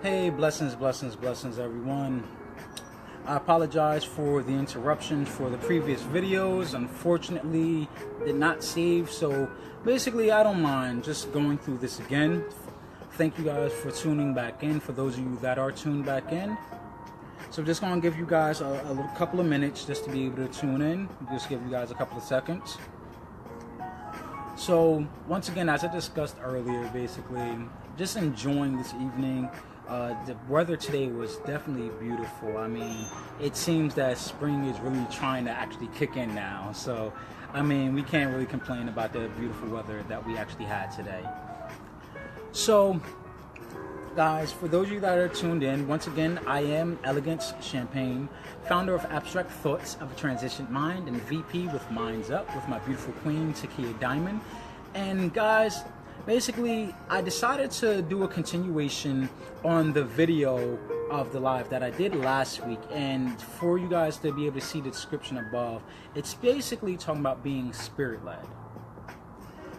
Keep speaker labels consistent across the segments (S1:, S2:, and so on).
S1: Hey, blessings, blessings, blessings, everyone. I apologize for the interruption for the previous videos. Unfortunately, did not save, so basically I don't mind just going through this again. Thank you guys for tuning back in, for those of you that are tuned back in. So just going to give you guys a little couple of minutes just to be able to tune in. Just give you guys a couple of seconds. So once again, as I discussed earlier, basically just enjoying this evening. The weather today was definitely beautiful. I mean, it seems that spring is really trying to actually kick in now. So, I mean, we can't really complain about the beautiful weather that we actually had today. So, guys, for those of you that are tuned in, once again, I am Elegance Champagne, founder of Abstract Thoughts of a Transitioned Mind and VP with Minds Up with my beautiful queen, Takia Diamond. And guys, basically, I decided to do a continuation on the video of the live that I did last week, and for you guys to be able to see the description above, it's basically talking about being spirit-led.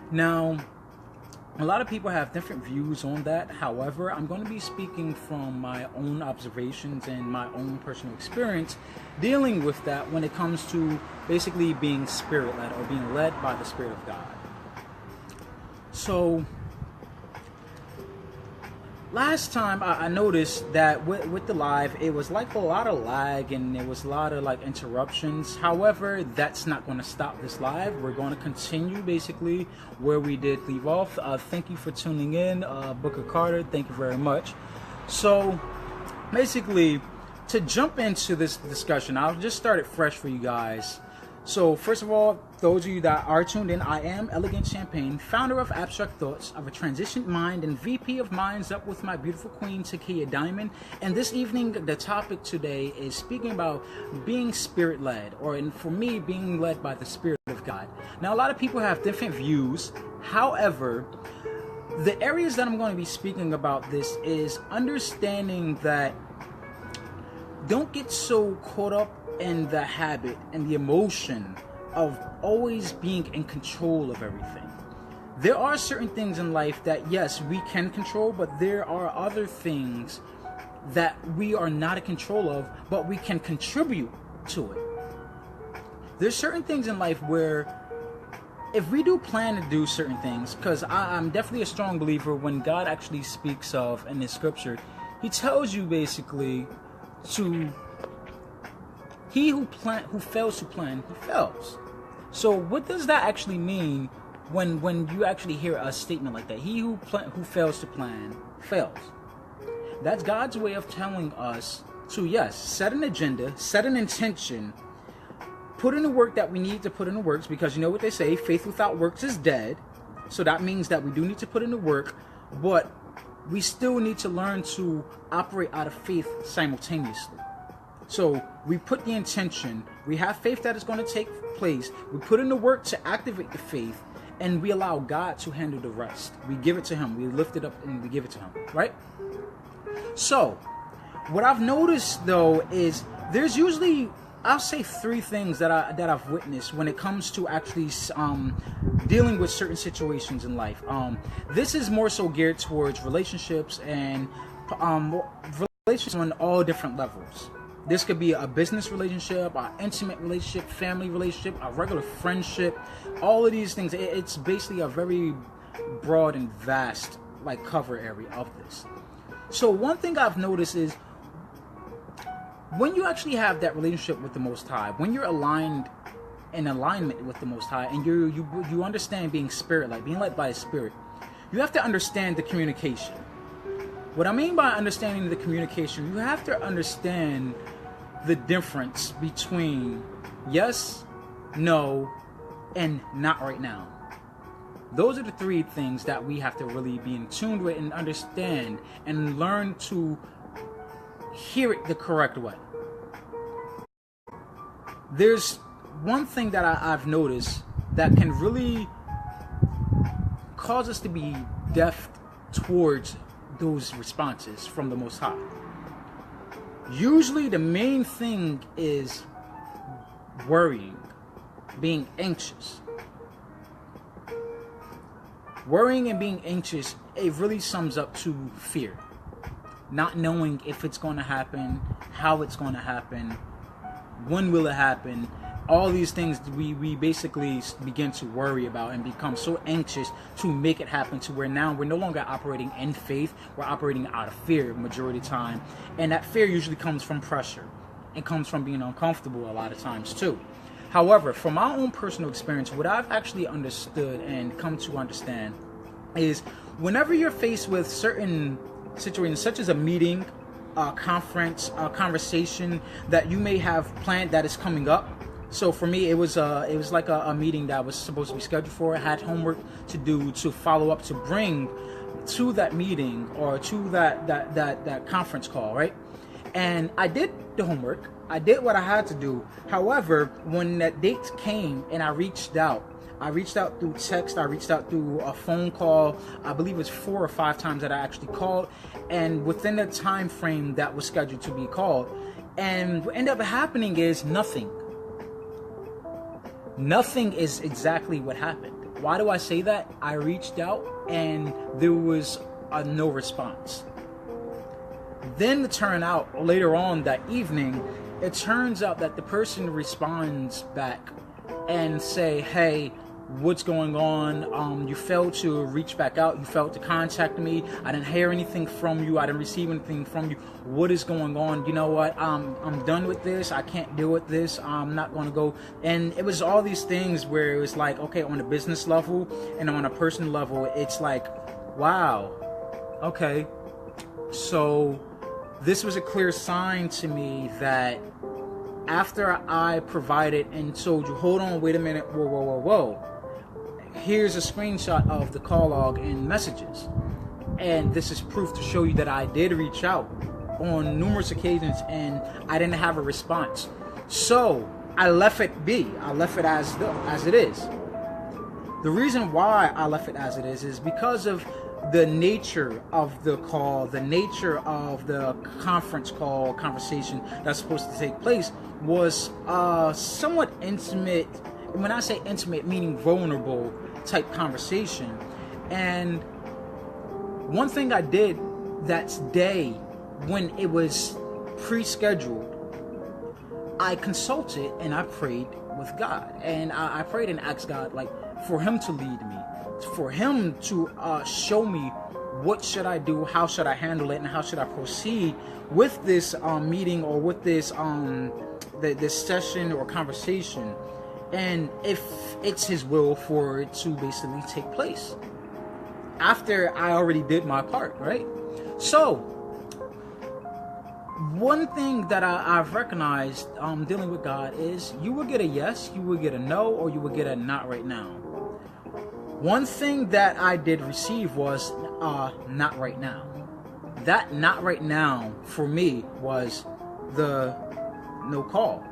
S1: Now, a lot of people have different views on that. However, I'm going to be speaking from my own observations and my own personal experience dealing with that when it comes to basically being spirit-led or being led by the Spirit of God. So, last time I noticed that with the live, it was like a lot of lag and there was a lot of like interruptions. However, that's not going to stop this live. We're going to continue basically where we did leave off. Thank you for tuning in, Booker Carter. Thank you very much. So, basically, to jump into this discussion, I'll just start it fresh for you guys. So, first of all, those of you that are tuned in, I am Elegance Champagne, founder of Abstract Thoughts of a Transitioned Mind and VP of Minds Up with my beautiful queen, Takia Diamond. And this evening, the topic today is speaking about being spirit-led, or for me, being led by the Spirit of God. Now, a lot of people have different views. However, the areas that I'm going to be speaking about this is understanding that don't get so caught up in the habit and the emotion of always being in control of everything. There are certain things in life that, yes, we can control, but there are other things that we are not in control of, but we can contribute to it. There's certain things in life where if we do plan to do certain things, because I'm definitely a strong believer when God actually speaks of in His scripture, He tells you basically to he who fails to plan, he fails. So what does that actually mean when you actually hear a statement like that? He who fails to plan, fails. That's God's way of telling us to, yes, set an agenda, set an intention, put in the work that we need to put in the works, because you know what they say, faith without works is dead. So that means that we do need to put in the work, but we still need to learn to operate out of faith simultaneously. So we put the intention, we have faith that is going to take place, we put in the work to activate the faith, and we allow God to handle the rest. We give it to Him, we lift it up and we give it to Him, right? So, what I've noticed though is there's usually, I'll say, three things that I've witnessed when it comes to actually dealing with certain situations in life. This is more so geared towards relationships and relationships on all different levels. This could be a business relationship, an intimate relationship, family relationship, a regular friendship, all of these things. It's basically a very broad and vast like cover area of this. So one thing I've noticed is when you actually have that relationship with the Most High, when you're aligned in alignment with the Most High, and you understand being spirit-led, being led by a spirit, you have to understand the communication. What I mean by understanding the communication, you have to understand the difference between yes, no, and not right now. Those are the three things that we have to really be in tune with and understand and learn to hear it the correct way. There's one thing that I've noticed that can really cause us to be deaf towards those responses from the Most High. Usually the main thing is worrying, being anxious. Worrying and being anxious, it really sums up to fear. not knowing if it's going to happen, how it's going to happen, when will it happen. All these things we basically begin to worry about and become so anxious to make it happen, to where now we're no longer operating in faith, we're operating out of fear majority of the time. And that fear usually comes from pressure. It comes from being uncomfortable a lot of times too. However, from my own personal experience, what I've actually understood and come to understand is whenever you're faced with certain situations, such as a meeting, a conference, a conversation that you may have planned that is coming up. So for me, it was like a meeting that was supposed to be scheduled for. I had homework to do, to follow up, to bring to that meeting or to that conference call, right? And I did the homework. I did what I had to do. However, when that date came and I reached out through text, I reached out through a phone call. I believe it was 4 or 5 times that I actually called, and within the time frame that was scheduled to be called. And what ended up happening is nothing. Nothing is exactly what happened. Why do I say that? I reached out and there was no response. Then it turned out later on that evening, it turns out that the person responds back and say, hey, what's going on? You failed to reach back out. You failed to contact me. I didn't hear anything from you. I didn't receive anything from you. What is going on? You know what? I'm done with this. I can't deal with this. I'm not going to go. And it was all these things where it was like, okay, on a business level and on a personal level, it's like, wow, okay. So this was a clear sign to me that after I provided and told you, hold on, wait a minute, whoa. Here's a screenshot of the call log and messages. And this is proof to show you that I did reach out on numerous occasions and I didn't have a response. So I left it be. I left it as it is. The reason why I left it as it is because of the nature of the call, the nature of the conference call conversation that's supposed to take place was somewhat intimate. When I say intimate, meaning vulnerable type conversation. And one thing I did that day when it was pre-scheduled, I consulted and I prayed with God. And I prayed and asked God, like, for Him to lead me, for Him to show me what should I do, how should I handle it, and how should I proceed with this meeting or with this this session or conversation, and if it's His will for it to basically take place after I already did my part, right? So one thing that I've recognized dealing with God is you will get a yes, you will get a no, or you will get a not right now. One thing that I did receive was not right now. That not right now for me was the no call.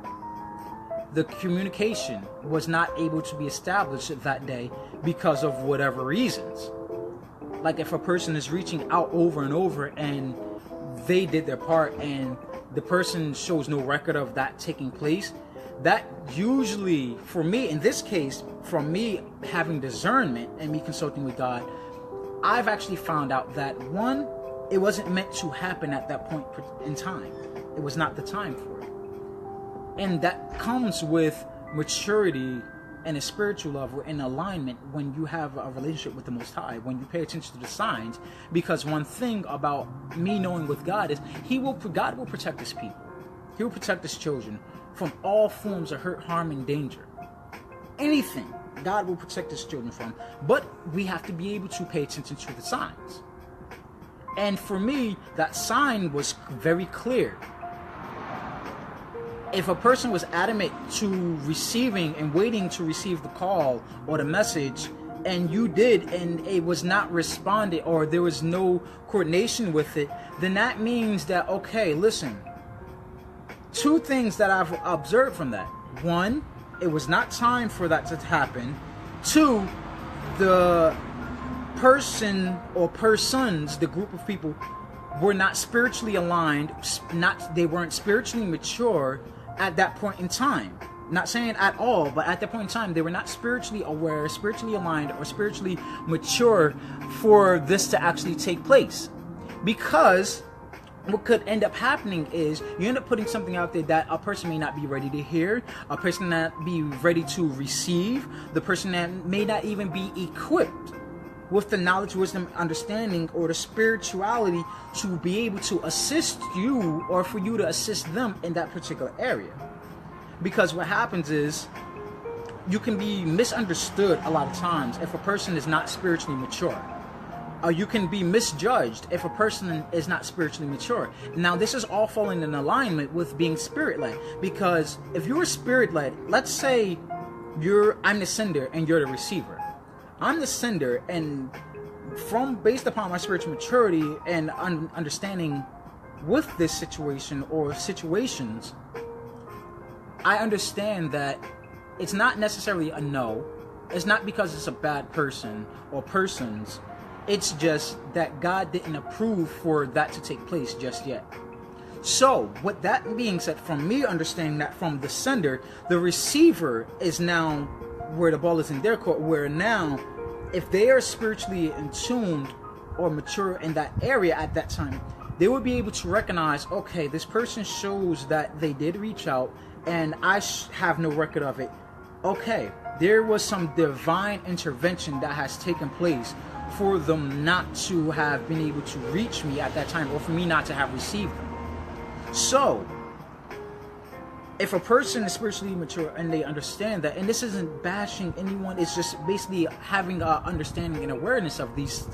S1: The communication was not able to be established that day because of whatever reasons. Like if a person is reaching out over and over and they did their part and the person shows no record of that taking place, that usually, for me, in this case, from me having discernment and me consulting with God, I've actually found out that one, it wasn't meant to happen at that point in time. It was not the time for it. And that comes with maturity and a spiritual level and alignment when you have a relationship with the Most High, when you pay attention to the signs. Because one thing about me knowing with God is God will protect His people. He will protect His children from all forms of hurt, harm, and danger. Anything God will protect His children from. But we have to be able to pay attention to the signs. And for me, that sign was very clear. If a person was adamant to receiving and waiting to receive the call or the message, and you did, and it was not responded, or there was no coordination with it, then that means that, okay, listen, 2 things that I've observed from that. 1, it was not time for that to happen. 2, the person or persons, the group of people, were not spiritually aligned, they weren't spiritually mature at that point in time. Not saying at all, but at that point in time, they were not spiritually aware, spiritually aligned, or spiritually mature for this to actually take place. Because what could end up happening is you end up putting something out there that a person may not be ready to hear, a person not be ready to receive, the person that may not even be equipped with the knowledge, wisdom, understanding, or the spirituality to be able to assist you or for you to assist them in that particular area. Because what happens is you can be misunderstood a lot of times if a person is not spiritually mature. You can be misjudged if a person is not spiritually mature. Now, this is all falling in alignment with being spirit-led. Because if you're spirit-led, let's say I'm the sender and you're the receiver. I'm the sender, and based upon my spiritual maturity and understanding with this situation or situations, I understand that it's not necessarily a no. It's not because it's a bad person or persons. It's just that God didn't approve for that to take place just yet. So, with that being said, from me understanding that from the sender, the receiver is now where the ball is in their court, where now, if they are spiritually in tuned or mature in that area at that time, they will be able to recognize, okay, this person shows that they did reach out and I have no record of it. Okay, there was some divine intervention that has taken place for them not to have been able to reach me at that time, or for me not to have received them. So, if a person is spiritually mature and they understand that, and this isn't bashing anyone, it's just basically having an understanding and awareness of these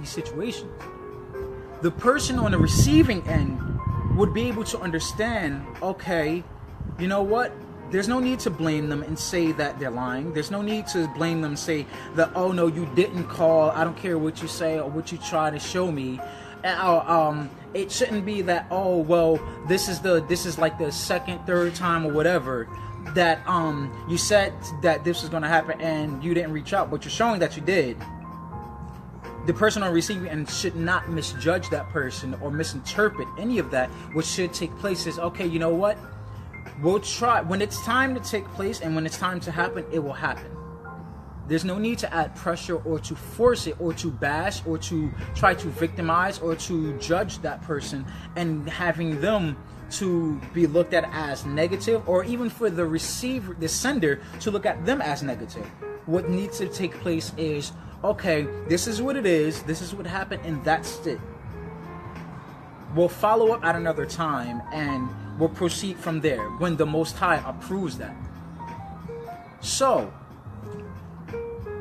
S1: situations. The person on the receiving end would be able to understand, okay, you know what? There's no need to blame them and say that they're lying. There's no need to blame them and say that, oh no, you didn't call. I don't care what you say or what you try to show me. It shouldn't be that, oh well, this is like the second, third time or whatever that you said that this was gonna happen and you didn't reach out, but you're showing that you did. The person on receiving end should not misjudge that person or misinterpret any of that. What should take place is, okay, you know what? We'll try. When it's time to take place and when it's time to happen, it will happen. There's no need to add pressure or to force it or to bash or to try to victimize or to judge that person and having them to be looked at as negative, or even for the receiver, the sender, to look at them as negative. What needs to take place is, okay, this is what it is, this is what happened, and that's it. We'll follow up at another time and we'll proceed from there when the Most High approves that. So,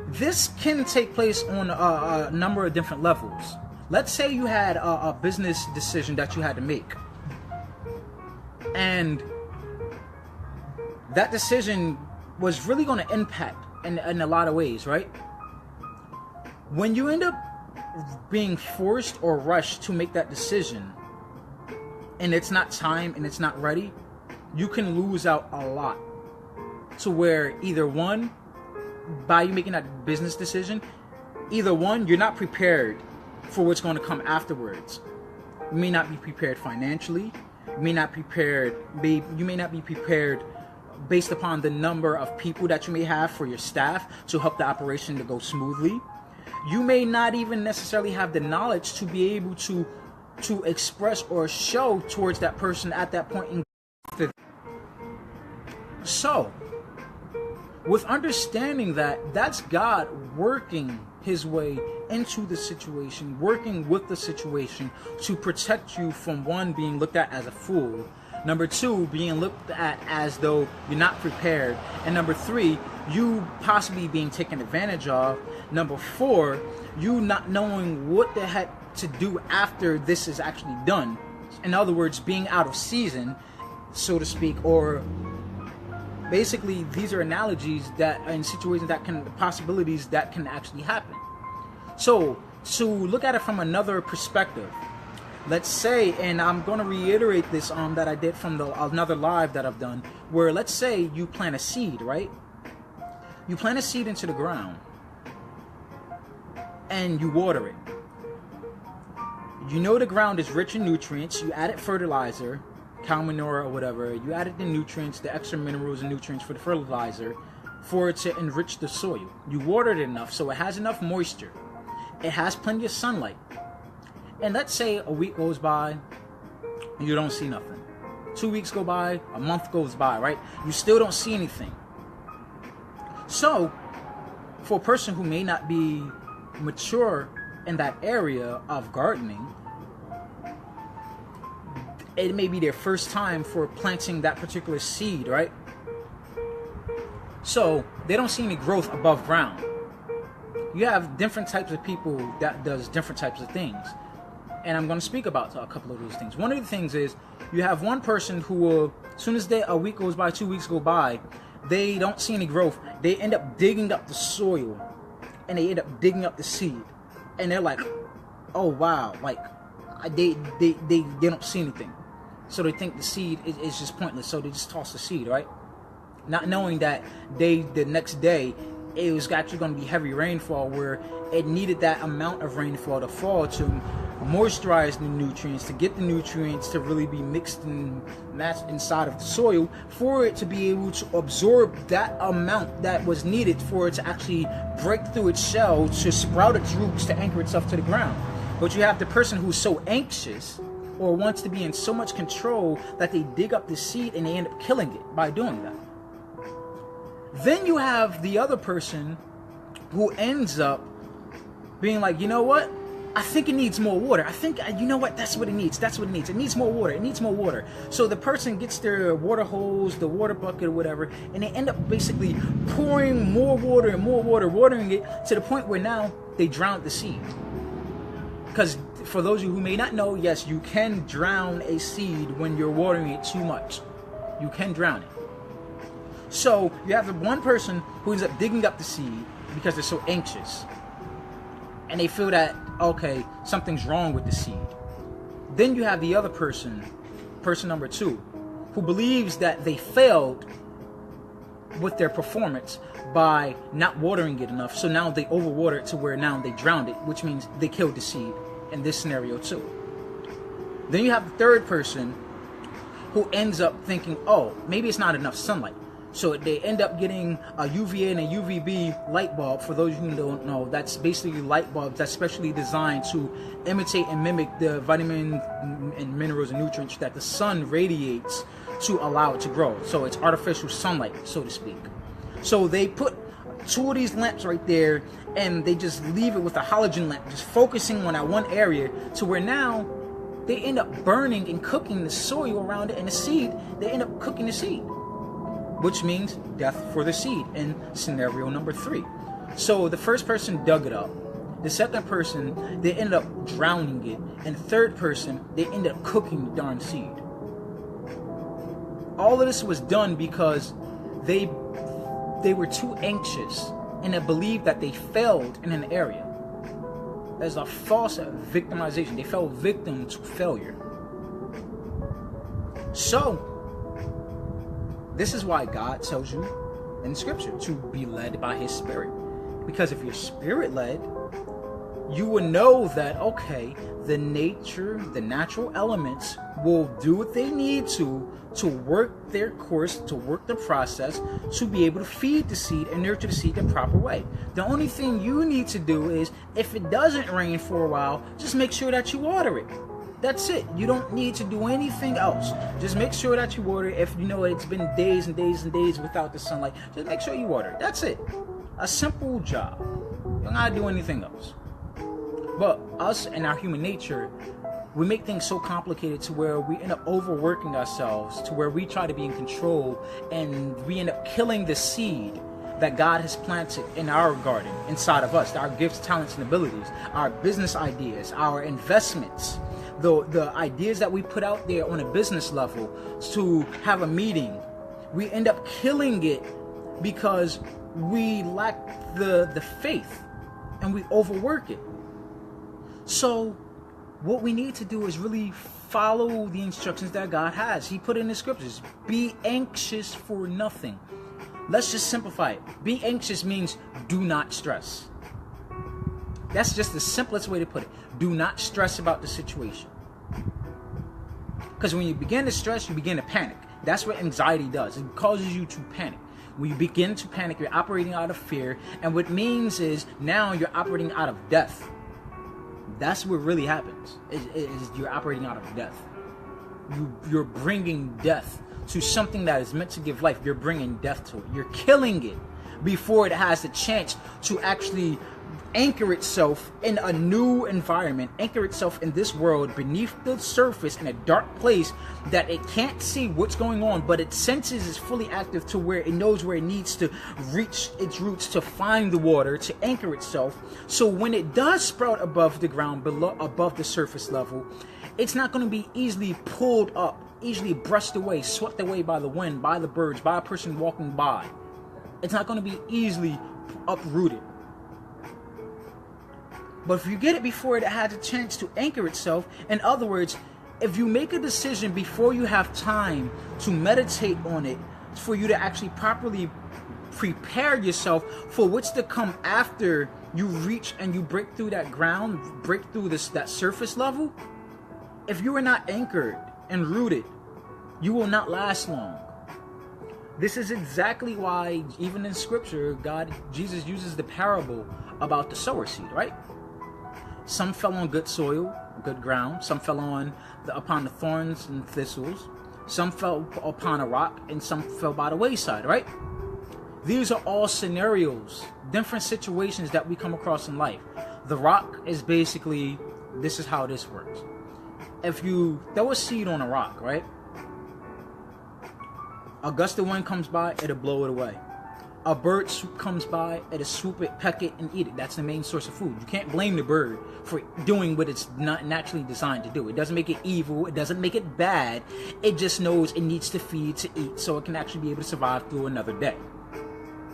S1: this can take place on a number of different levels. Let's say you had a business decision that you had to make. And that decision was really going to impact in a lot of ways, right? When you end up being forced or rushed to make that decision, and it's not time and it's not ready, you can lose out a lot. To where either one, by you making that business decision, either one, you're not prepared for what's going to come afterwards. You may not be prepared financially. You may not be prepared based upon the number of people that you may have for your staff to help the operation to go smoothly. You may not even necessarily have the knowledge to be able to express or show towards that person at that point in. So, with understanding that that's God working his way into the situation, working with the situation to protect you from, one, being looked at as a fool, number two, being looked at as though you're not prepared, and number three, you possibly being taken advantage of, number four, you not knowing what the heck to do after this is actually done. In other words, being out of season, so to speak, or basically these are analogies that in situations that can, possibilities that can actually happen. So to look at it from another perspective, let's say, and I'm going to reiterate this that I did from another live that I've done, where let's say you plant a seed, right? You plant a seed into the ground and you water it. You know the ground is rich in nutrients. You added fertilizer, cow manure or whatever. You added the nutrients, the extra minerals and nutrients for the fertilizer for it to enrich the soil. You watered it enough so it has enough moisture. It has plenty of sunlight. And let's say a week goes by, You don't see nothing. 2 weeks go by, a month goes by, right? You still don't see anything. So, for a person who may not be mature in that area of gardening, it may be their first time for planting that particular seed, right? So, they don't see any growth above ground. You have different types of people that does different types of things. And I'm going to speak about a couple of those things. One of the things is, you have one person who will, as soon as a week goes by, 2 weeks go by, they don't see any growth. They end up digging up the soil, and they end up digging up the seed. And they're like, oh wow, like, they don't see anything. So they think the seed is just pointless, so they just toss the seed, right? Not knowing that the next day, it was actually going to be heavy rainfall, where it needed that amount of rainfall to fall to moisturize the nutrients, to get the nutrients to really be mixed and matched inside of the soil, for it to be able to absorb that amount that was needed for it to actually break through its shell, to sprout its roots, to anchor itself to the ground. But you have the person who's so anxious or wants to be in so much control that they dig up the seed and they end up killing it by doing that. Then you have the other person who ends up being like, you know what? I think it needs more water. I think, you know what? That's what it needs. That's what it needs. It needs more water. It needs more water. So the person gets their water hose, the water bucket or whatever, and they end up basically pouring more water and more water, watering it to the point where now they drown the seed. Because for those of you who may not know, yes, you can drown a seed when you're watering it too much. You can drown it. So you have the one person who ends up digging up the seed because they're so anxious. And they feel that, okay, something's wrong with the seed. Then you have the other person number two, who believes that they failed with their performance by not watering it enough. So now they overwater it to where now they drowned it, which means they killed the seed in this scenario too. Then you have the third person who ends up thinking, oh, maybe it's not enough sunlight. So they end up getting a UVA and a UVB light bulb. For those who don't know, that's basically light bulbs that's specially designed to imitate and mimic the vitamins and minerals and nutrients that the sun radiates to allow it to grow. So it's artificial sunlight, so to speak. So they put two of these lamps right there, and they just leave it with a halogen lamp, just focusing on that one area, to where now they end up burning and cooking the soil around it, and the seed, they end up cooking the seed, which means death for the seed in scenario number 3. So the first person dug it up. The second person, they ended up drowning it. And the third person, they ended up cooking the darn seed. All of this was done because they were too anxious, and they believed that they failed in an area. There's a false victimization. They fell victim to failure. So this is why God tells you in Scripture to be led by His Spirit. Because if you're Spirit-led, you will know that, okay, the natural elements will do what they need to work their course, to work the process, to be able to feed the seed and nurture the seed the proper way. The only thing you need to do is, if it doesn't rain for a while, just make sure that you water it. That's it. You don't need to do anything else. Just make sure that you water it. If you know it's been days and days and days without the sunlight, just make sure you water it. That's it. A simple job. You don't gotta do anything else. But us and our human nature, we make things so complicated to where we end up overworking ourselves, to where we try to be in control, and we end up killing the seed that God has planted in our garden, inside of us, our gifts, talents, and abilities, our business ideas, our investments, the ideas that we put out there on a business level to have a meeting. We end up killing it because we lack the faith, and we overwork it. So what we need to do is really follow the instructions that God has. He put in the scriptures. Be anxious for nothing. Let's just simplify it. Be anxious means do not stress. That's just the simplest way to put it. Do not stress about the situation. Because when you begin to stress, you begin to panic. That's what anxiety does. It causes you to panic. When you begin to panic, you're operating out of fear. And what it means is now you're operating out of death. That's what really happens, is you're operating out of death. you're bringing death to something that is meant to give life. You're bringing death to it. You're killing it before it has the chance to actually anchor itself in a new environment, anchor itself in this world beneath the surface in a dark place that it can't see what's going on, but its senses is fully active to where it knows where it needs to reach its roots to find the water, to anchor itself. So when it does sprout above the ground, below, above the surface level, it's not going to be easily pulled up, easily brushed away, swept away by the wind, by the birds, by a person walking by. It's not going to be easily uprooted. But if you get it before it has a chance to anchor itself, in other words, if you make a decision before you have time to meditate on it, for you to actually properly prepare yourself for what's to come after you reach and you break through that ground, break through that surface level, if you are not anchored and rooted, you will not last long. This is exactly why, even in scripture, Jesus uses the parable about the sower seed, right? Some fell on good soil, good ground. Some fell upon the thorns and thistles. Some fell upon a rock, and some fell by the wayside, right? These are all scenarios, different situations that we come across in life. The rock is basically, this is how this works. If you throw a seed on a rock, right? A gust of wind comes by, it'll blow it away. A bird comes by, it'll swoop it, peck it, and eat it. That's the main source of food. You can't blame the bird for doing what it's not naturally designed to do. It doesn't make it evil. It doesn't make it bad. It just knows it needs to feed to eat so it can actually be able to survive through another day.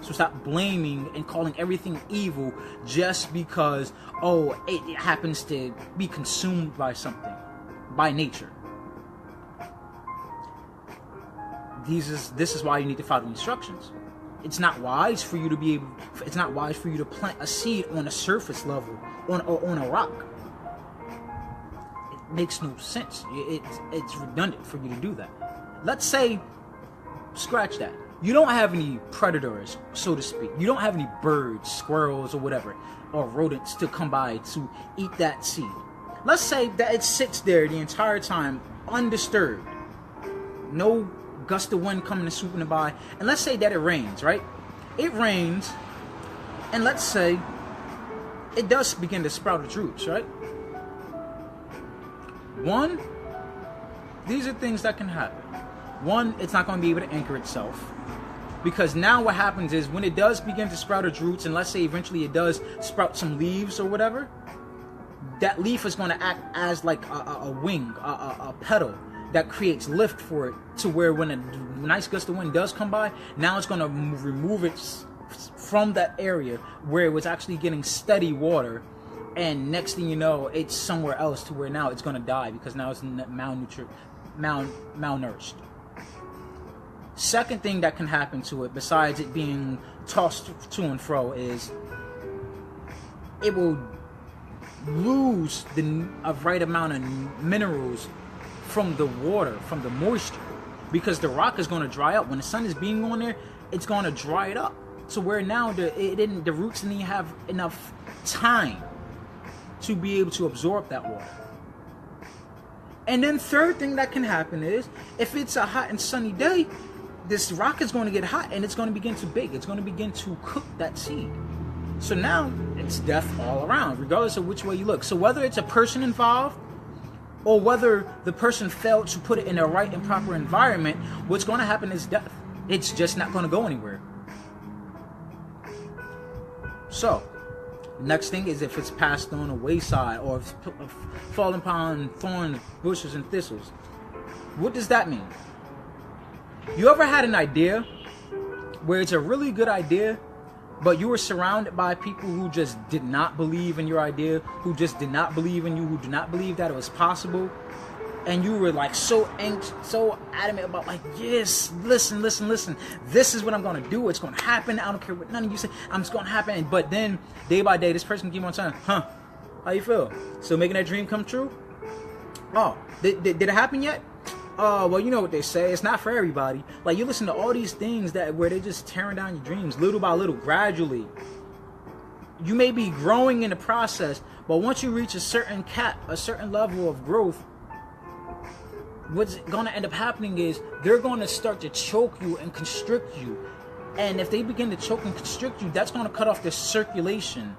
S1: So stop blaming and calling everything evil just because, it happens to be consumed by something, by nature. This is why you need to follow the instructions. It's not wise for you to plant a seed on a surface level, on a rock. It makes no sense. It's redundant for you to do that. Let's say, scratch that. You don't have any predators, so to speak. You don't have any birds, squirrels, or whatever, or rodents to come by to eat that seed. Let's say that it sits there the entire time, undisturbed. No gust of wind coming and swooping by, and let's say that it rains, right? It rains, and let's say it does begin to sprout its roots, right? One, these are things that can happen. One, it's not going to be able to anchor itself, because now what happens is when it does begin to sprout its roots, and let's say eventually it does sprout some leaves or whatever, that leaf is going to act as like a wing, a petal, that creates lift for it, to where when a nice gust of wind does come by, now it's going to remove it from that area where it was actually getting steady water, and next thing you know, it's somewhere else to where now it's going to die because now it's malnourished. Second thing that can happen to it, besides it being tossed to and fro, is it will lose a right amount of minerals from the water, from the moisture, because the rock is going to dry up. When the sun is being on there, it's going to dry it up. So where now the roots didn't have enough time to be able to absorb that water. And then third thing that can happen is, if it's a hot and sunny day, this rock is going to get hot and it's going to begin to bake. It's going to begin to cook that seed. So now it's death all around, regardless of which way you look. So whether it's a person involved, or whether the person failed to put it in the right and proper environment, what's going to happen is death. It's just not going to go anywhere. So, next thing is if it's passed on a wayside, or if it's fallen upon thorns, bushes, and thistles. What does that mean? You ever had an idea where it's a really good idea, but you were surrounded by people who just did not believe in your idea, who just did not believe in you, who did not believe that it was possible, and you were like so anxious, so adamant about like, yes, listen, this is what I'm going to do, it's going to happen, I don't care what none of you say, I'm just going to happen. But then, day by day, this person keep on saying, how you feel? Still making that dream come true? Oh, did it happen yet? Well, you know what they say, it's not for everybody. Like, you listen to all these things where they're just tearing down your dreams little by little, gradually. You may be growing in the process, but once you reach a certain cap, a certain level of growth, what's going to end up happening is they're going to start to choke you and constrict you. And if they begin to choke and constrict you, that's going to cut off their circulation.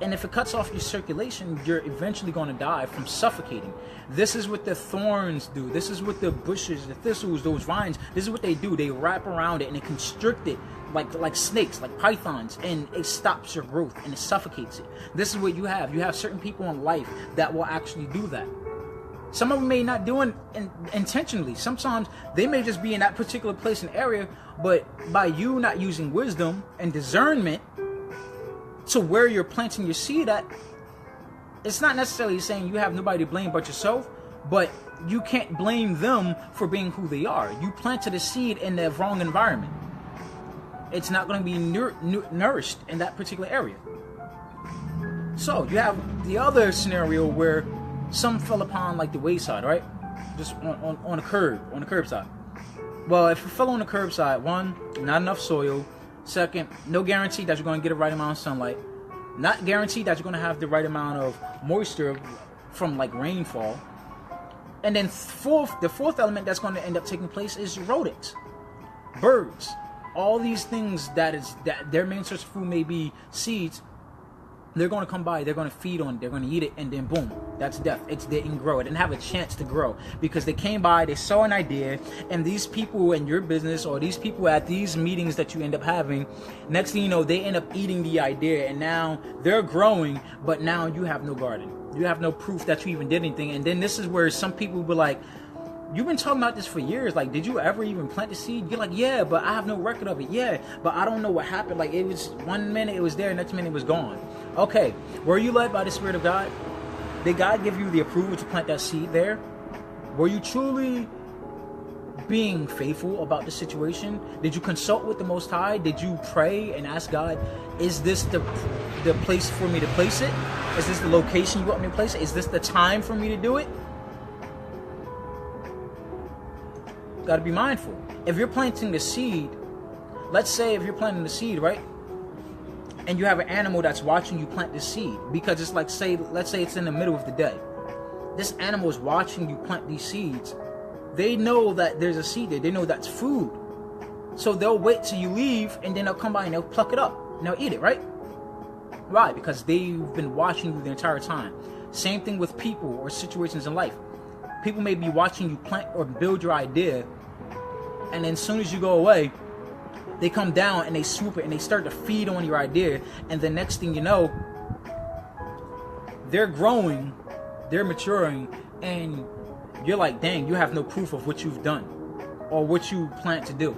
S1: And if it cuts off your circulation, you're eventually going to die from suffocating. This is what the thorns do. This is what the bushes, the thistles, those vines, this is what they do. They wrap around it and they constrict it like snakes, like pythons, and it stops your growth and it suffocates it. This is what you have. You have certain people in life that will actually do that. Some of them may not do it intentionally. Sometimes they may just be in that particular place and area, but by you not using wisdom and discernment to where you're planting your seed at, it's not necessarily saying you have nobody to blame but yourself, but you can't blame them for being who they are. You planted a seed in the wrong environment. It's not going to be nourished in that particular area. So you have the other scenario where some fell upon like the wayside, right? Just on the curb side. Well, if it fell on the curb side, one, not enough soil. Second, no guarantee that you're going to get the right amount of sunlight. Not guaranteed that you're going to have the right amount of moisture from like rainfall. And then the fourth element that's going to end up taking place is rodents, birds, all these things that their main source of food may be seeds. They're going to come by, they're going to feed on it, they're going to eat it, and then boom, that's death. It didn't grow. It didn't have a chance to grow because they came by, they saw an idea, and these people in your business or these people at these meetings that you end up having, next thing you know, they end up eating the idea, and now they're growing, but now you have no garden. You have no proof that you even did anything. And then this is where some people will be like, you've been talking about this for years. Like, did you ever even plant the seed? You're like, yeah, but I have no record of it. Yeah, but I don't know what happened. Like, it was 1 minute it was there, next minute it was gone. Okay, were you led by the Spirit of God? Did God give you the approval to plant that seed there? Were you truly being faithful about the situation? Did you consult with the Most High? Did you pray and ask God, is this the place for me to place it? Is this the location you want me to place it? Is this the time for me to do it? Got to be mindful. If you're planting the seed, let's say if you're planting the seed, right? And you have an animal that's watching you plant the seed, because it's like, let's say it's in the middle of the day. This animal is watching you plant these seeds. They know that there's a seed there. They know that's food. So they'll wait till you leave, and then they'll come by and they'll pluck it up and they'll eat it, right? Why? Because they've been watching you the entire time. Same thing with people or situations in life. People may be watching you plant or build your idea, and then as soon as you go away, they come down and they swoop it and they start to feed on your idea, and the next thing you know, they're growing, they're maturing, and you're like, dang, you have no proof of what you've done or what you plan to do.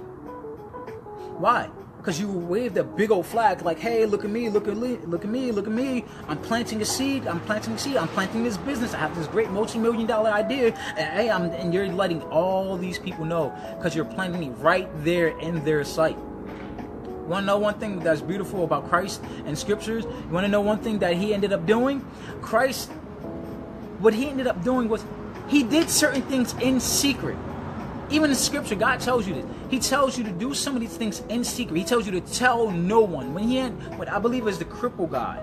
S1: Why? Because you waved a big old flag like, hey, look at me, look at me, look at me, look at me. I'm planting a seed, I'm planting a seed, I'm planting this business. I have this great multi-million-dollar idea, and hey, and you're letting all these people know because you're planting it right there in their sight. You want to know one thing that's beautiful about Christ and scriptures? You want to know one thing that he ended up doing? Christ, what he ended up doing was he did certain things in secret. Even in scripture, God tells you this. He tells you to do some of these things in secret. He tells you to tell no one. When I believe it was the cripple guy,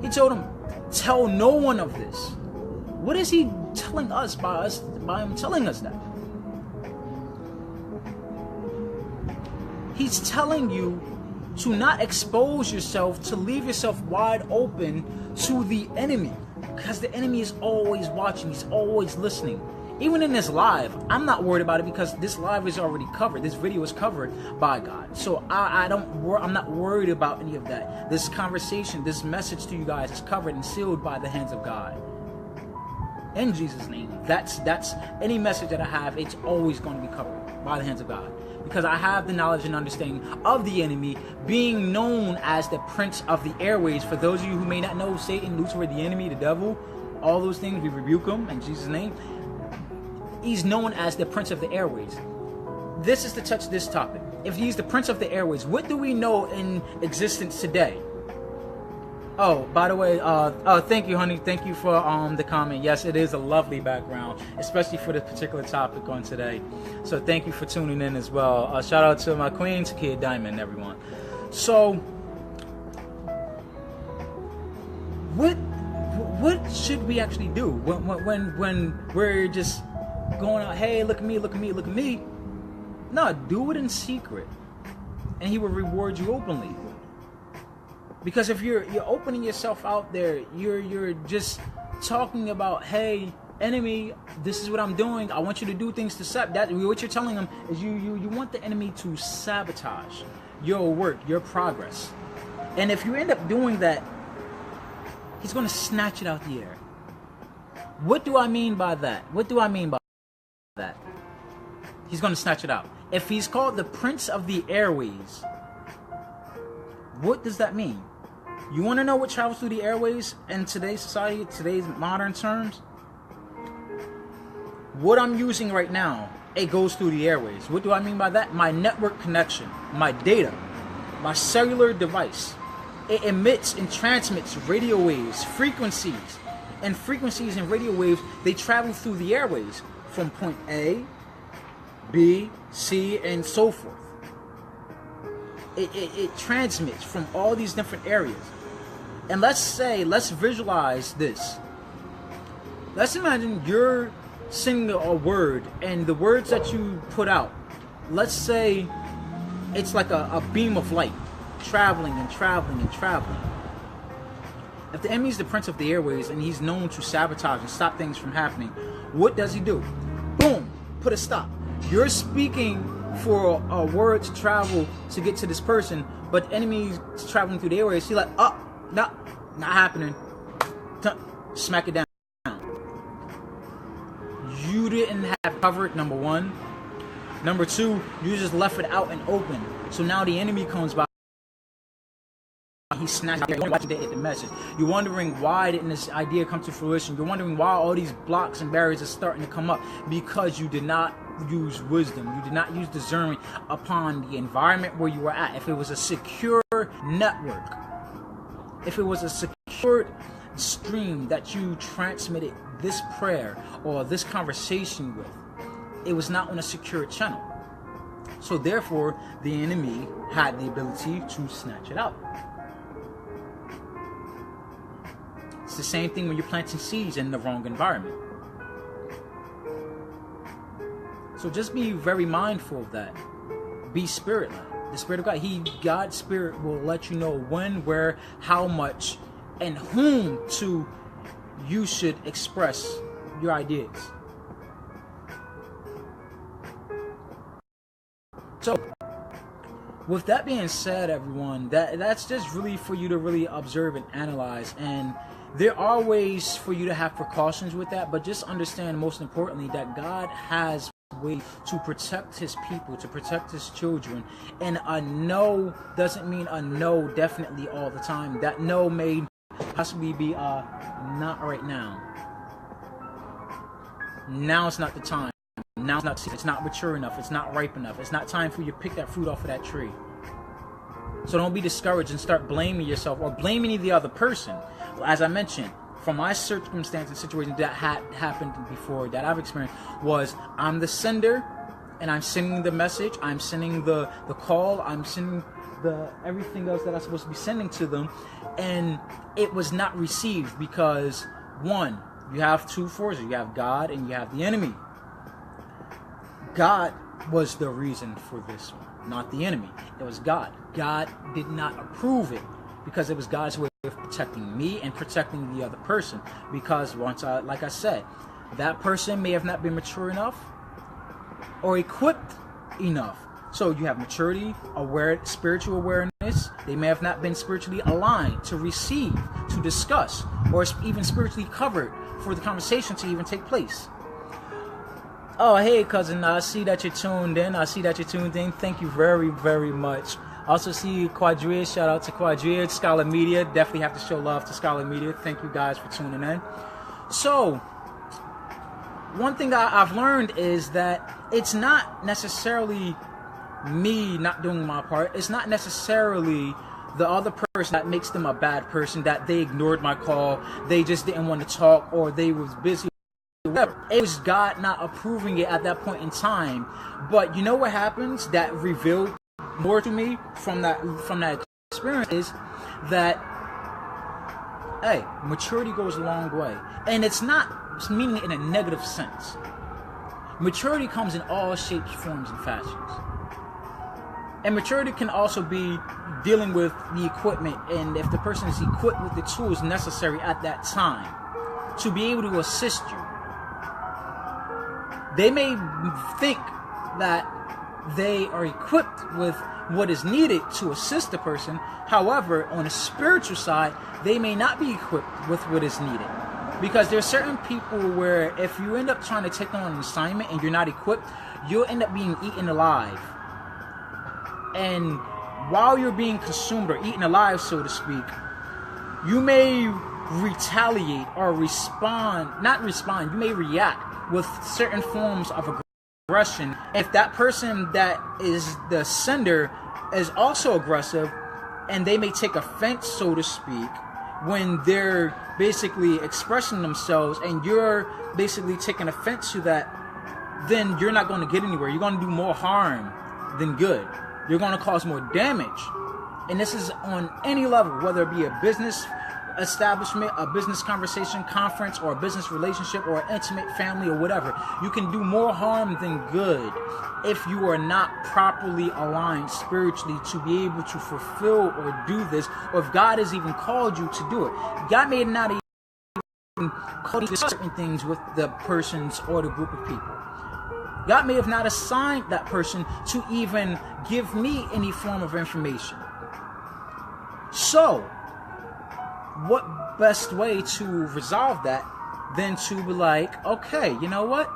S1: he told him, tell no one of this. What is he telling us by him telling us that? He's telling you to not expose yourself, to leave yourself wide open to the enemy. Because the enemy is always watching. He's always listening. Even in this live, I'm not worried about it because this live is already covered. This video is covered by God. So I'm not worried about any of that. This conversation, this message to you guys is covered and sealed by the hands of God. In Jesus' name. That's any message that I have, it's always going to be covered by the hands of God. Because I have the knowledge and understanding of the enemy, being known as the prince of the airways. For those of you who may not know, Satan, Lucifer, the enemy, the devil, all those things, we rebuke him in Jesus' name. He's known as the prince of the airways. This is to touch this topic. If he's the prince of the airways, what do we know in existence today? Oh, by the way, thank you, honey. Thank you for the comment. Yes, it is a lovely background, especially for this particular topic on today. So thank you for tuning in as well. Shout out to my queen, Kid Diamond, everyone. So, what should we actually do when we're just going out, hey, look at me, look at me, look at me? No, do it in secret, and he will reward you openly. Because if you're opening yourself out there, you're just talking about, hey, enemy, this is what I'm doing. I want you to do things to that. What you're telling them is you want the enemy to sabotage your work, your progress. And if you end up doing that, he's going to snatch it out the air. What do I mean by that? What do I mean by that? He's going to snatch it out. If he's called the Prince of the Airways, what does that mean? You want to know what travels through the airways in today's society, today's modern terms? What I'm using right now, it goes through the airways. What do I mean by that? My network connection, my data, my cellular device. It emits and transmits radio waves, frequencies. And frequencies and radio waves, they travel through the airways from point A, B, C, and so forth. It transmits from all these different areas. And let's visualize this. Let's imagine you're sending a word, and the words that you put out, let's say it's like a beam of light, traveling and traveling and traveling. If the enemy is the Prince of the Airways and he's known to sabotage and stop things from happening, what does he do? Boom, put a stop. You're speaking for a word to travel to get to this person, but the enemy's traveling through the airways. He's like, oh, not happening. Smack it down. You didn't have covered, number one. Number two, you just left it out and open. So now the enemy comes by. He snatched it. You're watching the message. You're wondering why didn't this idea come to fruition. You're wondering why all these blocks and barriers are starting to come up, because you did not use wisdom. You did not use discernment upon the environment where you were at. If it was a secure network, if it was a secured stream that you transmitted this prayer or this conversation with, it was not on a secure channel. So therefore, the enemy had the ability to snatch it out. It's the same thing when you're planting seeds in the wrong environment. So just be very mindful of that. Be spirit-led. The Spirit of God, God's Spirit will let you know when, where, how much, and whom you should express your ideas. So, with that being said, everyone, that's just really for you to really observe and analyze. And there are ways for you to have precautions with that, but just understand, most importantly, that God has way to protect his people, to protect his children. And a no doesn't mean a no definitely all the time. That no may possibly be not right now. Now it's not the time. Now it's not mature enough. It's not ripe enough. It's not time for you to pick that fruit off of that tree. So don't be discouraged and start blaming yourself or blaming the other person. As I mentioned, from my circumstance and situation that had happened before, that I've experienced, was I'm the sender and I'm sending the message, I'm sending the call, I'm sending the everything else that I'm supposed to be sending to them, and it was not received because, one, you have two forces. You have God and you have the enemy. God was the reason for this one, not the enemy. It was God. God did not approve it because it was God's way of protecting me and protecting the other person. Because like I said, that person may have not been mature enough or equipped enough. So you have maturity, spiritual awareness. They may have not been spiritually aligned to receive, to discuss, or even spiritually covered for the conversation to even take place. Oh, hey, cousin, I see that you're tuned in. Thank you very, very much. Also see Quadria. Shout out to Quadria, Scholar Media. Definitely have to show love to Scholar Media. Thank you guys for tuning in. So, one thing I've learned is that it's not necessarily me not doing my part. It's not necessarily the other person that makes them a bad person, that they ignored my call, they just didn't want to talk, or they was busy. Whatever. It was God not approving it at that point in time. But you know what happens that revealed more to me from that experience is that hey, maturity goes a long way. And it's not meaning it in a negative sense. Maturity comes in all shapes, forms, and fashions. And maturity can also be dealing with the equipment, and if the person is equipped with the tools necessary at that time to be able to assist you. They may think that they are equipped with what is needed to assist the person. However, on a spiritual side, they may not be equipped with what is needed. Because there are certain people where if you end up trying to take on an assignment and you're not equipped, you'll end up being eaten alive. And while you're being consumed or eaten alive, so to speak, you may retaliate or you may react with certain forms of aggression. If that person that is the sender is also aggressive, and they may take offense, so to speak, when they're basically expressing themselves and you're basically taking offense to that, then you're not going to get anywhere. You're going to do more harm than good. You're going to cause more damage. And this is on any level, whether it be a business establishment, a business conversation, conference, or a business relationship, or an intimate family, or whatever. You can do more harm than good if you are not properly aligned spiritually to be able to fulfill or do this, or if God has even called you to do it. God may not even call you to certain things with the persons or the group of people. God may have not assigned that person to even give me any form of information. So, what best way to resolve that than to be like, okay, you know what?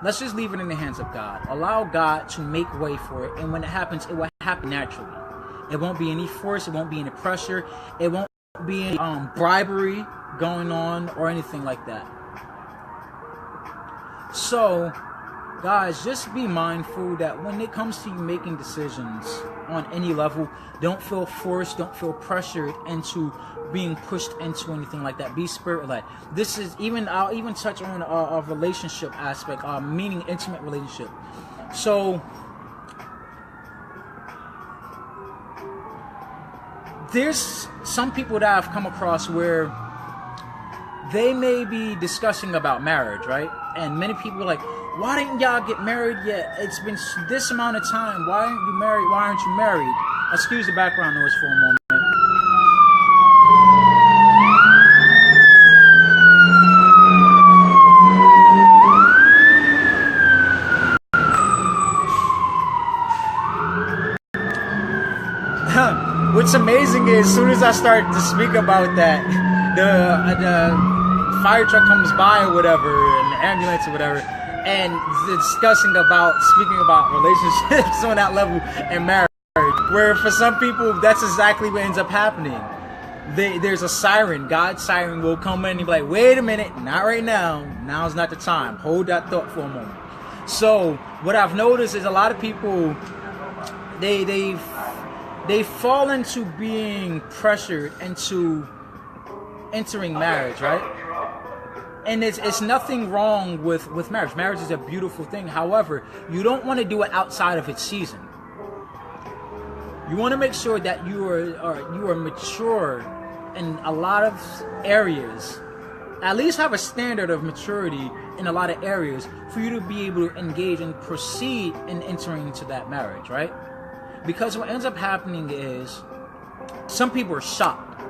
S1: Let's just leave it in the hands of God. Allow God to make way for it. And when it happens, it will happen naturally. It won't be any force. It won't be any pressure. It won't be any bribery going on or anything like that. So, guys, just be mindful that when it comes to you making decisions on any level, don't feel forced, don't feel pressured into being pushed into anything like that. Be spirit-led. This is I'll even touch on a relationship aspect, meaning intimate relationship. So, there's some people that I've come across where they may be discussing about marriage, right? And many people are like, why didn't y'all get married yet? It's been this amount of time. Why aren't you married? Why aren't you married? Excuse the background noise for a moment. What's amazing is, as soon as I start to speak about that, the fire truck comes by or whatever, and the ambulance or whatever, and speaking about relationships on that level and marriage, where for some people that's exactly what ends up happening. There's a siren. God's siren will come in and be like, wait a minute, not right now. Now's not the time. Hold that thought for a moment. So what I've noticed is a lot of people, they fall into being pressured into entering marriage, right? And it's nothing wrong with marriage. Marriage is a beautiful thing. However, you don't want to do it outside of its season. You want to make sure that you are mature in a lot of areas. At least have a standard of maturity in a lot of areas for you to be able to engage and proceed in entering into that marriage, right? Because what ends up happening is some people are shocked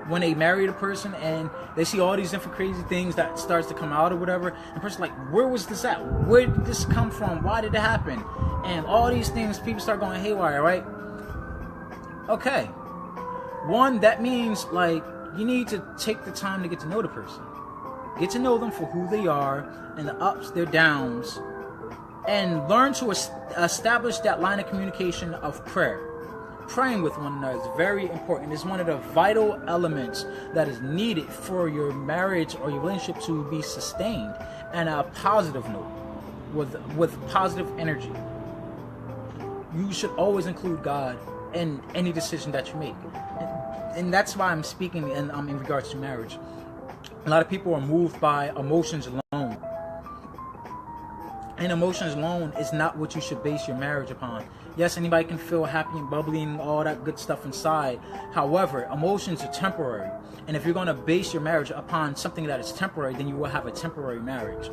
S1: when they marry a person and they see all these different crazy things that starts to come out or whatever. And the person's like, where was this at? Where did this come from? Why did it happen? And all these things, people start going haywire, right? Okay. One, that means like you need to take the time to get to know the person. Get to know them for who they are and the ups, their downs. And learn to establish that line of communication of prayer. Praying with one another is very important. It's one of the vital elements that is needed for your marriage or your relationship to be sustained and a positive note with positive energy. You should always include God in any decision that you make. And that's why I'm speaking in regards to marriage. A lot of people are moved by emotions alone. And emotions alone is not what you should base your marriage upon. Yes, anybody can feel happy and bubbly and all that good stuff inside. However, emotions are temporary. And if you're going to base your marriage upon something that is temporary, then you will have a temporary marriage.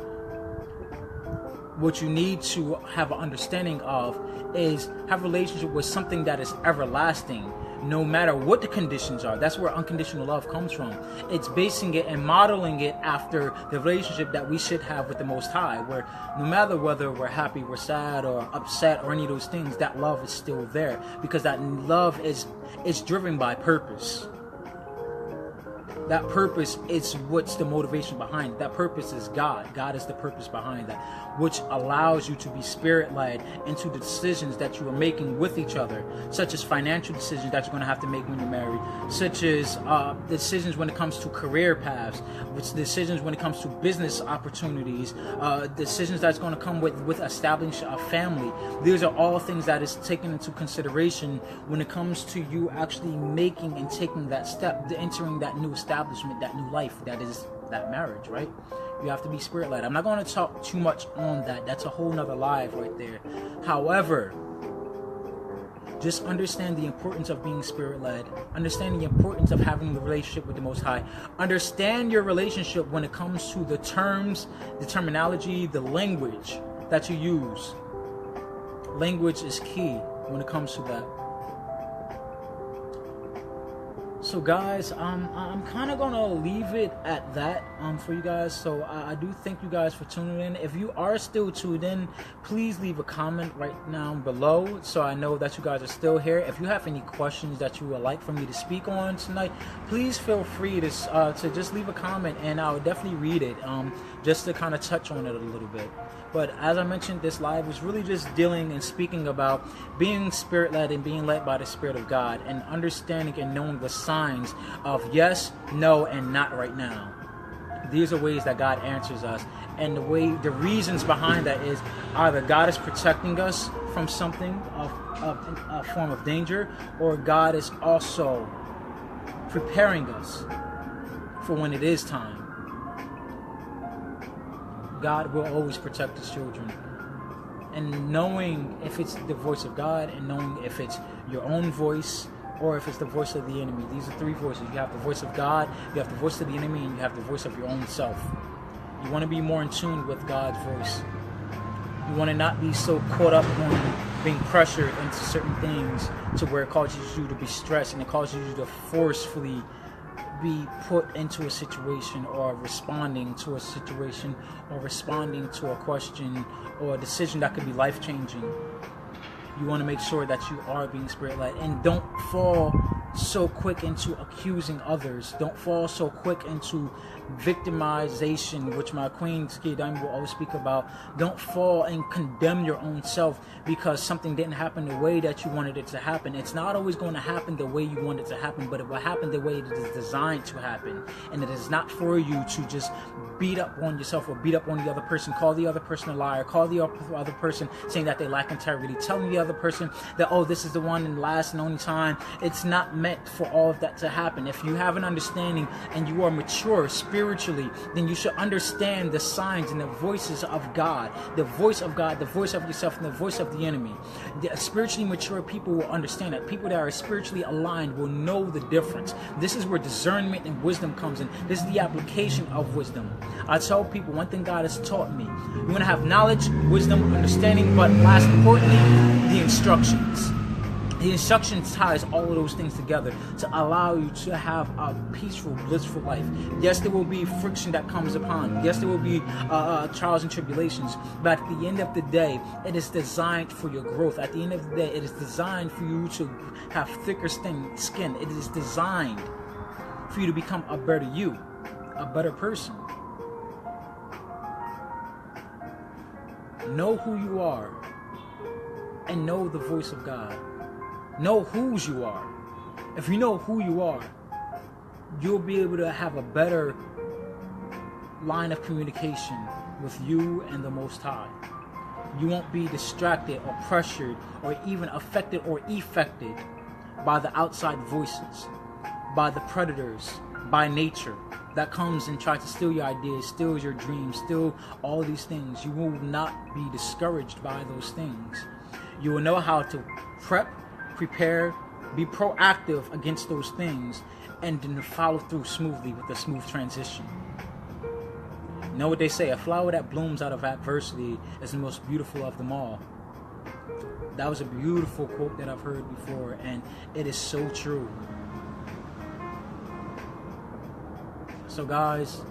S1: What you need to have an understanding of is have a relationship with something that is everlasting, no matter what the conditions are. That's where unconditional love comes from. It's basing it and modeling it after the relationship that we should have with the Most High, where no matter whether we're happy, we're sad, or upset, or any of those things, that love is still there, because that love is driven by purpose. That purpose is what's the motivation behind it. That purpose is God. God is the purpose behind that, which allows you to be spirit-led into the decisions that you are making with each other, such as financial decisions that you're going to have to make when you're married, such as decisions when it comes to career paths, which decisions when it comes to business opportunities, decisions that's going to come with establishing a family. These are all things that is taken into consideration when it comes to you actually making and taking that step, entering that new establishment, that new life, that is that marriage, right? You have to be spirit-led. I'm not going to talk too much on that. That's a whole nother live right there. However, just understand the importance of being spirit-led. Understand the importance of having the relationship with the Most High. Understand your relationship when it comes to the terms, the terminology, the language that you use. Language is key when it comes to that. So guys, I'm kind of gonna leave it at that for you guys. So I do thank you guys for tuning in. If you are still tuned in, please leave a comment right now below so I know that you guys are still here. If you have any questions that you would like for me to speak on tonight, please feel free to just leave a comment, and I'll definitely read it, just to kind of touch on it a little bit. But as I mentioned, this live was really just dealing and speaking about being spirit-led and being led by the Spirit of God, and understanding and knowing the signs of yes, no, and not right now. These are ways that God answers us, and the reasons behind that is either God is protecting us from something of a form of danger, or God is also preparing us for when it is time. God will always protect his children. And knowing if it's the voice of God, and knowing if it's your own voice or if it's the voice of the enemy. These are three voices. You have the voice of God, you have the voice of the enemy, and you have the voice of your own self. You want to be more in tune with God's voice. You want to not be so caught up on being pressured into certain things to where it causes you to be stressed, and it causes you to forcefully be put into a situation, or responding to a situation, or responding to a question or a decision that could be life-changing. You want to make sure that you are being spirit-led, and don't fall so quick into accusing others. Don't fall so quick into victimization, which my queen Skidam will always speak about. Don't fall and condemn your own self because something didn't happen the way that you wanted it to happen. It's not always going to happen the way you want it to happen, but it will happen the way it is designed to happen. And it is not for you to just beat up on yourself or beat up on the other person, call the other person a liar, call the other person saying that they lack integrity, telling the other person that, oh, this is the one and last and only time. It's not meant for all of that to happen. If you have an understanding and you are mature spiritually, then you should understand the signs and the voices of God, the voice of God, the voice of yourself, and the voice of the enemy. The spiritually mature people will understand that. People that are spiritually aligned will know the difference. This is where discernment and wisdom comes in. This is the application of wisdom. I tell people, one thing God has taught me: you want to have knowledge, wisdom, understanding, but last importantly, the instructions. The instructions ties all of those things together to allow you to have a peaceful, blissful life. Yes, there will be friction that comes upon. Yes, there will be trials and tribulations. But at the end of the day, it is designed for your growth. At the end of the day, it is designed for you to have thicker skin. It is designed for you to become a better you, a better person. Know who you are and know the voice of God. Know whose you are. If you know who you are, you'll be able to have a better line of communication with you and the Most High. You won't be distracted or pressured or even affected or effected by the outside voices, by the predators, by nature that comes and tries to steal your ideas, steal your dreams, steal all these things. You will not be discouraged by those things. You will know how to prepare, be proactive against those things, and then to follow through smoothly with a smooth transition. You know what they say, a flower that blooms out of adversity is the most beautiful of them all. That was a beautiful quote that I've heard before, and it is so true. So guys,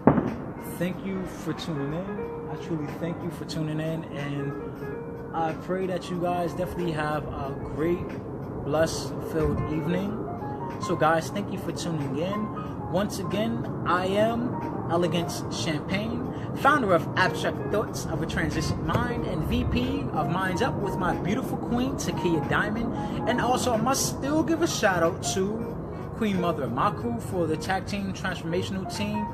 S1: thank you for tuning in. I truly thank you for tuning in, and I pray that you guys definitely have a great, blessed-filled evening. So guys, thank you for tuning in. Once again, I am Elegance Champagne, founder of Abstract Thoughts of a Transition Mind, and VP of Minds Up with my beautiful queen, Takia Diamond. And also, I must still give a shout out to Queen Mother Maku for the tag team transformation team,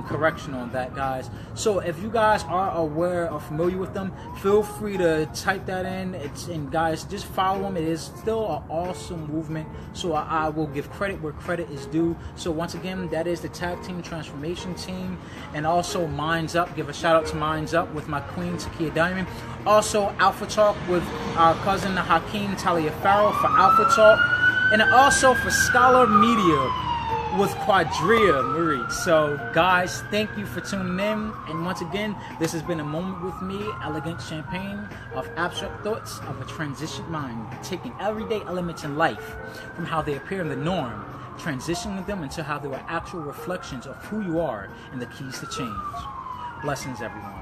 S1: correction on that, guys. So if you guys are aware or familiar with them, feel free to type that in. And guys, just follow them. It is still an awesome movement, so I will give credit where credit is due. So once again, that is the tag team transformation team. And also Minds Up, give a shout out to Minds Up with my queen Takia Diamond. Also Alpha Talk with our cousin Hakeem Taliaferro for Alpha Talk. And also for Scholar Media with Quadria Murray. So guys, thank you for tuning in. And once again, this has been a moment with me, Elegant Champagne of Abstract Thoughts of a Transition Mind, taking everyday elements in life from how they appear in the norm, transitioning them into how they are actual reflections of who you are and the keys to change. Blessings, everyone.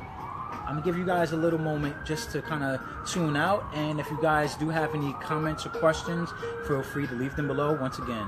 S1: I'm gonna give you guys a little moment just to kind of tune out, and if you guys do have any comments or questions, feel free to leave them below once again.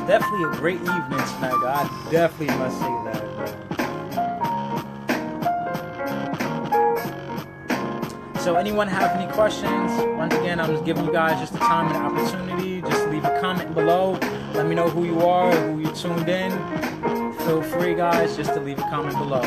S1: Definitely a great evening tonight, guys. I definitely must say that. So anyone have any questions? Once again, I'm just giving you guys just the time and the opportunity. Just leave a comment below. Let me know who you are, who you tuned in. Feel free, guys, just to leave a comment below.